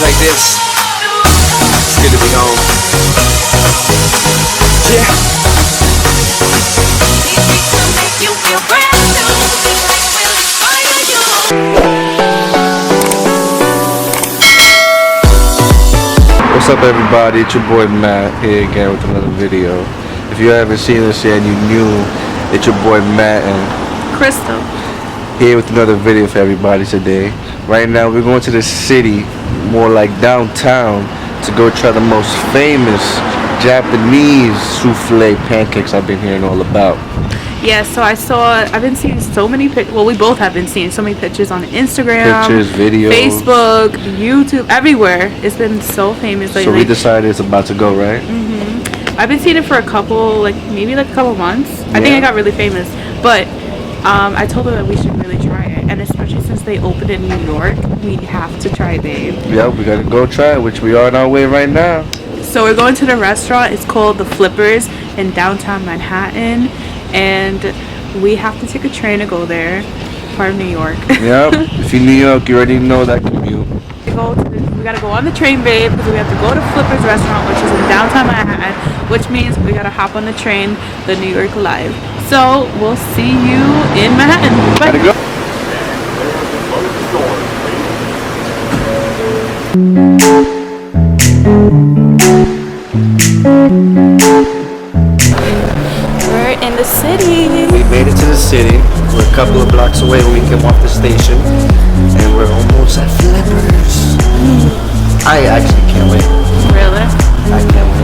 days like this, it's good to be home. Yeah. What's up, everybody? It's your boy Matt here again with another video. If you haven't seen this yet and you new, it's your boy Matt and Crystal here with another video for everybody today. Right now we're going to the city, more like downtown, to go try the most famous Japanese soufflé pancakes I've been hearing all about. Yeah, so I've been seeing so many pictures. Well, we both have been seeing so many pictures on Instagram, Pictures, videos, Facebook, YouTube, everywhere. It's been so famous lately. So we decided it's about to go, right? I've been seeing it for maybe a couple months. I think it got really famous, but I told her that we should really try it, and especially since they opened in New York, we have to try it, babe. Yeah, we gotta go try it, which we are on our way right now. So we're going to the restaurant. It's called The Flippers in downtown Manhattan, and we have to take a train to go there. Part of New York. Yep. If you're New York, you already know that commute. We gotta go on the train, babe, because we have to go to Flippers restaurant, which is in downtown Manhattan, which means we gotta hop on the train, the New York Live. So we'll see you in Manhattan. Bye. Gotta go. We're in the city. We made it to the city. We're a couple of blocks away when we came off the station, and we're almost at Flippers. I actually can't wait. Really? I can't wait.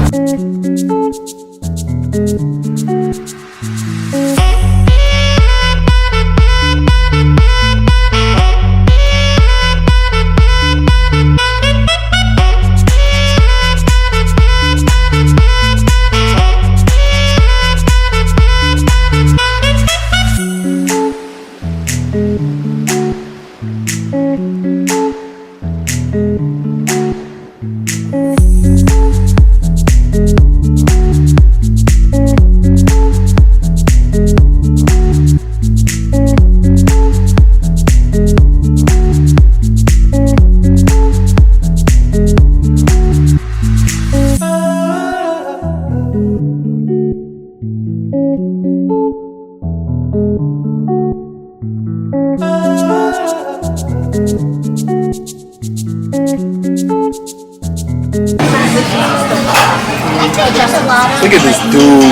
Look at this dude.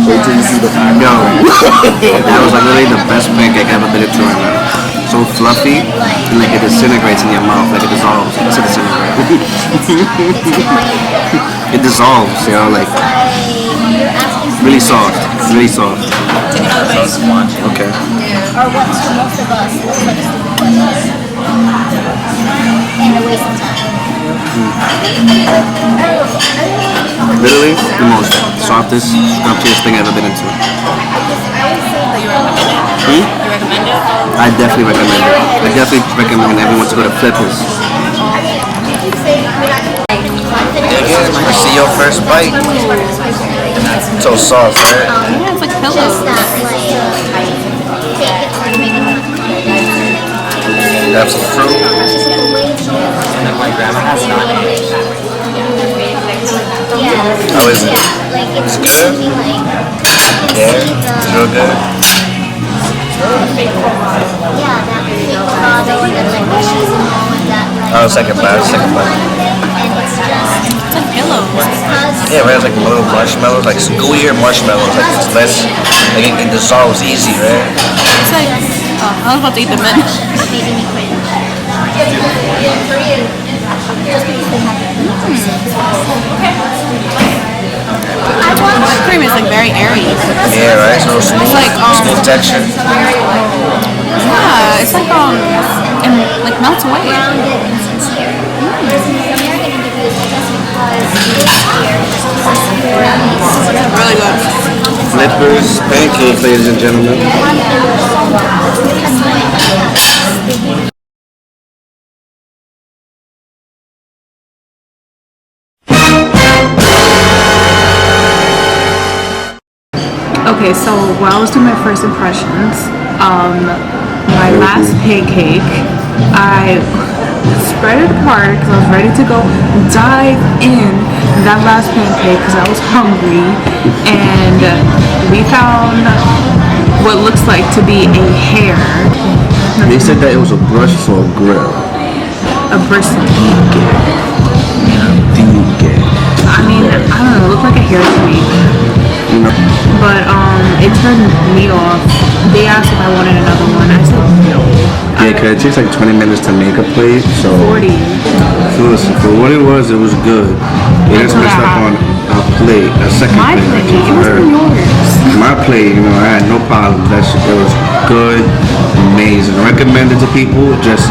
Wait till you see the yo. That was like literally the best pancake I've ever been into right now. So fluffy, and like it disintegrates in your mouth, like it dissolves. It's a disintegrate. It dissolves, you know, like really soft, really soft. Okay. Or what's for most of us looks like and a waste of time. Literally the most softest, scrumpiest thing I've ever been into. You recommend it? I definitely recommend it. I definitely recommend everyone to go to Flippers. Again, you see your first bite. So soft, right? Yeah, it's like pillows. Have some fruit. My grandma has not. How is it? It's good? Yeah, it's real good. Oh, second bite. It's like pillows. Yeah, right, it's like little marshmallows, like gooier marshmallows, like it's less, like it dissolves easy, right? It's like, I was about to eat the mint. The cream is like very airy. Yeah, right, so smooth, It's like, smooth texture. Yeah, it's like and like melts away. Really good. Flippers pancake, ladies and gentlemen. Okay, so while I was doing my first impressions, my last pancake, I spread it apart because I was ready to go dive in that last pancake because I was hungry, and we found what looks like to be a hair. They said that it was a brush for a grill. A bristle. I mean, I don't know, it looked like a hair to me. You know, But it turned me off. They asked if I wanted another one. I said no. yeah, cause it takes like 20 minutes to make a plate, so 40. listen, for what it was good. It just Until messed that up on a plate, a second My plate. plate, it wasn't yours. My plate, you know, I had no problems. It was good, amazing. Recommended to people. Just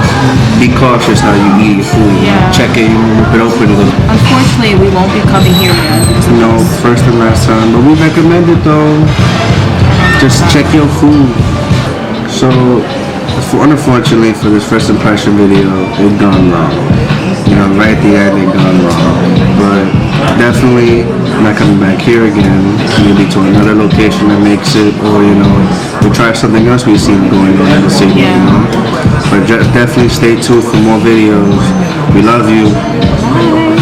be cautious how you eat your food. Yeah. Check it, rip it open a little. Unfortunately, we won't be coming here again. You know, first and last time, but we recommend it though. Just check your food. So, unfortunately for this first impression video, it gone wrong. You know, right at the end, it gone wrong. But definitely not coming back here again. Maybe to another location that makes it, or you know, we try something else we've seen going on in the city. Yeah. You know, but definitely stay tuned for more videos. We love you.